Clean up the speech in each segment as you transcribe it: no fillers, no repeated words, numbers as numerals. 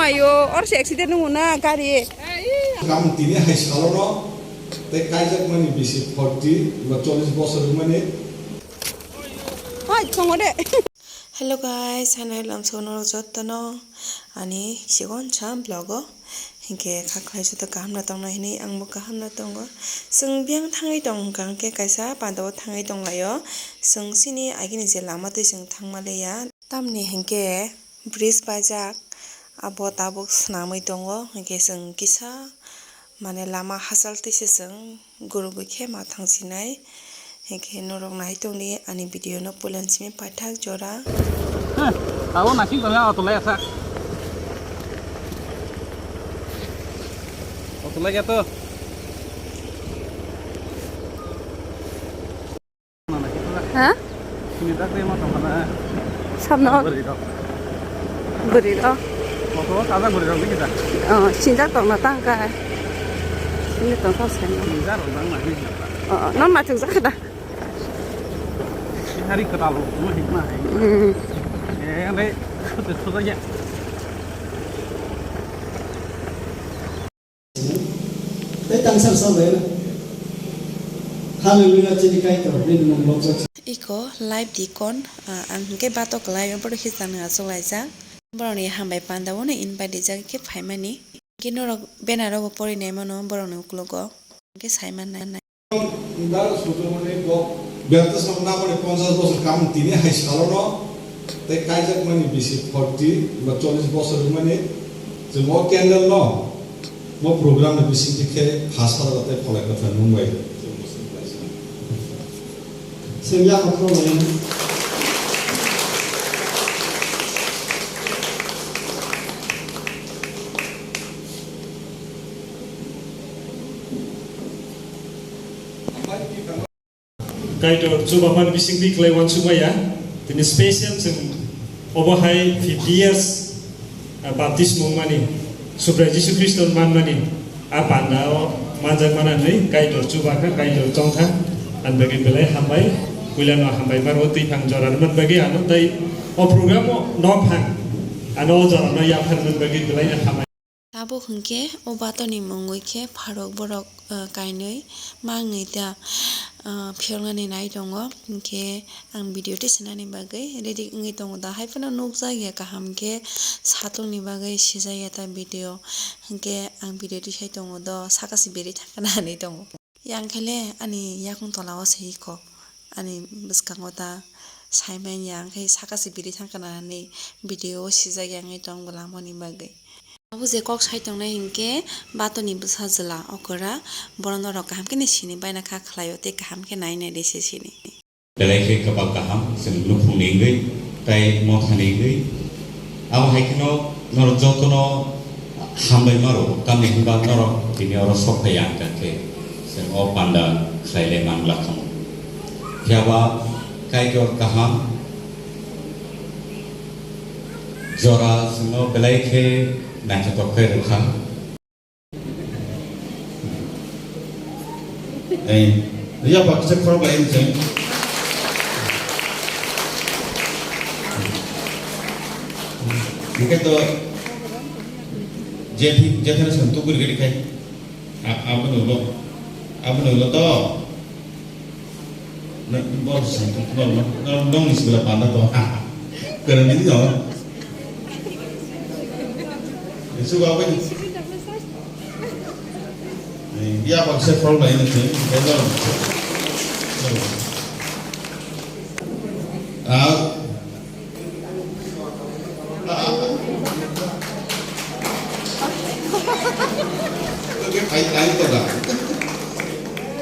mayo or si accident nunguna kari. Kamu tini hai salono te kaijakmani bisi 40 ba 40 bosor mani. Hai chongode. Hello guys, hanai lam sono jottano ani sigon cham blogo hingke khaklai jota kaham na tongna hini angbo kaham na tongo sung biang thangai tong kangke kaisa pando thangai tong layo sung sini agini je lama te sung thangmaleya tamni hingke bridge bajak abo tabuk snamai tongo hingke sung kisa mane lama hasal te sung guru gukhe ma thangsinai hingke norok nai tongni ani video no pulanchimi pathak jora tahu nasi tengah atau lesa atau lagi tuh Hah? ini tak terima sama Samno beri lo. motor kagak beri lagi kita Sinjak tong na tang kai. Ini tong kau sen. tinggal orang lagi Non ma chung sak da. hari ketalu semua hikmah yang deh itu saja Tang sar sabe haleluya jadi kaitor ini nomor iko live dikon angke batok live por hisan asolaisa boroni hambai panda wona invite dijak ke phaimani kinoro benaro pori nemono boroni uklogo ke saiman na Indar suatu mani ko berarti sama mani 50 bosor kamu tini hai salono te kaijakmani bisi 40 ba 40 bosor mani semua candle no mo program na bisi dikhe hospital te follow kata Mumbai sebenarnya apa namanya Kaitor coba man bising di kelewat sumaya, ini spesial sing obahai 50 years baptismo mani, supaya Yesus Kristus manmani, panda manjak mana nih kaitor coba kan kaitor congkha, an bagi belai hambai, kuliah hambai marwati pang joran man bagi anu tai program no pang, anu joran no ya pang man bagi belai hambai. Tabo hengke obato ni mongoi ke pharok borok kainoi mangai ta phiorngani nai tongo hengke ang video ti senani bagai ready ngi tongo da haifana nokja ya kaham ke satung ni bagai sijaya ta video hengke ang video ti sai tongo do sakasi beri thakana ni tongo yang khale ani yakung tolawa sei ko ani biskango ta saiman yang kai sakasi beri thakana ni video sijaya ngi tong bolamoni bagai Abu zekok sai tong na hingke bato ni busa jela okora borono rok kaham ke sini baina kha khlayo te kaham ke nai nai dese sini belai ke kapal kaham sen lupung ningai tai mo thani ngai aw haikno nor jotono hambai maro tamni himba nor tini oro sokayang ke sen o panda khlaile man lakham jawa kaitor kaham jora seno belai ke nanti tokai rukham, dia apa kita kurang lain sih mungkin tuh jadi sentuh gede gede kayak apa dulu tuh bos sentuh dong di sebelah panda tuh keren ini dong itu apa ini? Dia apa bisa problem ini sih? Betul. Oke, lain itu lah.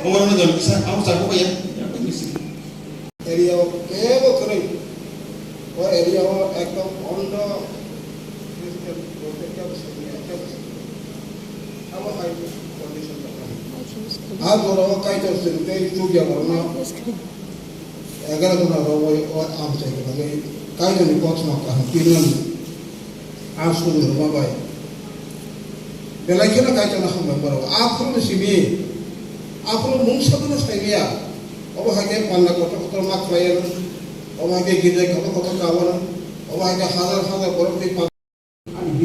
Ngomong dulu bisa, aku cakap ya. area kebo kering or area ekdom ondo Agora kaitor sente tu dia warna agar tu na robo am se ke lagi kaitor ni pot ma ka pinan asu ni roba bai belai kena kaitor na ham baro apro simi apro mung sabuna saiya oba hage panna koto koto mak fayer oba hage gide koto koto kawan oba hage hazar hazar borok di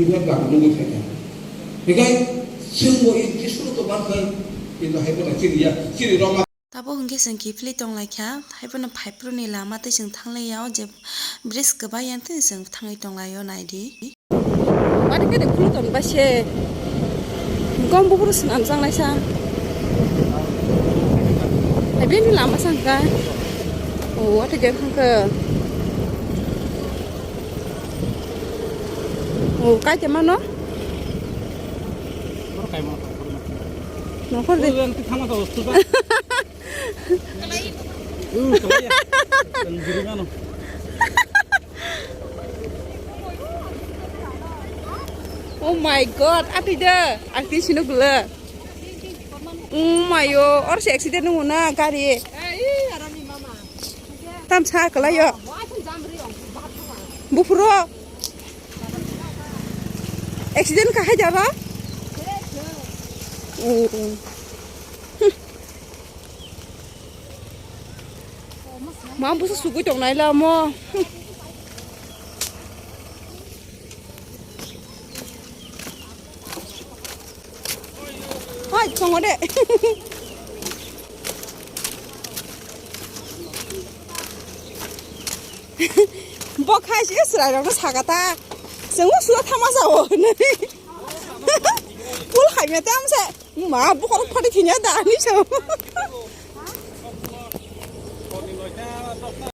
biar gak nunggu saja. Bekai semua itu sudah terbantai itu hebat ciri ya ciri Roma. Tabo hingga sengki pili tong laikya, haipana paipru ni lama tu seng thang layau je bris kebayan tu seng thangai tong layo naidi. Ada ke dek pulu ton basye. Gom bubur senam sang lai sang. Tapi ni lama sang kan. Oh, ada je sang ke. Oh, kaijakmani. Kayak mana? Nokor deh. Nanti sama tuh tuh. Kelai ya. Dan giringan. Oh my god, ati dah. Ati sini gula. Mayo, orang si accident nunggu na kari. Tam sa kelai yo. Bufuro. Accident kah jara? Mampu sesuatu dong nai lah mo. Hai, tunggu deh. Bok hai sih serai dong sakata. Semua sudah tamas awal nih. Pul hai metam se. Ma bukan pada tinya dah ni so.